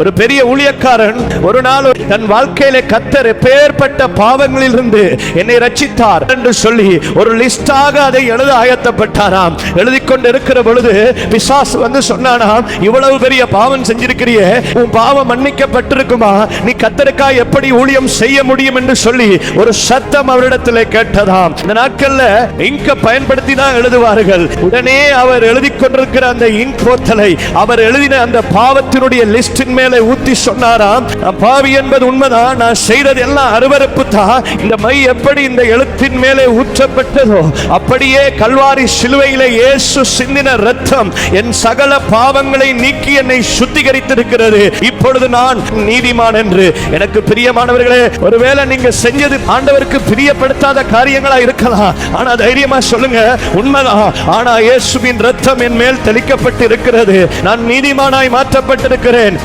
ஒரு பெரிய ஊழியக்காரன் ஒரு நாள் தன் வாழ்க்கையில கர்த்தர் எப்பேற்பட்ட பாவங்களில் இருந்து என்னை ரட்சித்தார் என்று சொல்லி ஒரு லிஸ்டாக அதை எழுத ஆயத்தப்பட்டாராம். எழுதி கொண்டு இருக்கிற பொழுது பிசாசு வந்து சொன்னானாம், இவ்வளவு பெரிய பாவம் செஞ்சிருக்கிறியே, உன் பாவம் மன்னிக்கப்பட்டிருக்குமா, நீ கர்த்தருக்காய் எப்படி ஊழியம் செய்ய முடியும் என்று சொல்லி ஒரு சத்தம் அவரிடத்தில் கேட்டதாம். இந்த நாட்கள்ல இங்க பயன்படுத்தி தான் எழுதுவார்கள். உடனே அவர் எழுதி கொண்டிருக்கிற அந்த இங்க் போத்தலை அவர் எழுதின அந்த பாவத்தினுடைய லிஸ்டின் மேலே ஊத்தி சொன்னாராம், பாவி என்பது உண்மைதான், நான் செய்தது எல்லாம் அருவருப்பு தான். இந்த மை எப்படி இந்த எழுத்தின் மேலே ஊற்றப்பட்டதோ அப்படியே கல்வாரி சிலுவையிலே இயேசு சிந்தின இரத்தம் என் சகல பாவங்களை நீக்கி என்னை சுத்திகரித்திருக்கிறது. இப்பொழுது நான் நீதிமான் என்று. எனக்கு பிரியமானவர்களே, ஒருவேளை நீங்க செஞ்சது ஆண்டவருக்கு பிரியப்படுத்தாத காரியங்களா இருக்கலாம். ஆனா தைரியமா சொல்லுங்க, உண்மைதான். ஆனா இயேசுவின் இரத்தம் என் மேல் தெளிக்கப்பட்டு இருக்கிறது. நான் நீதிமானாய் மாற்றப்பட்டிருக்கிறேன்.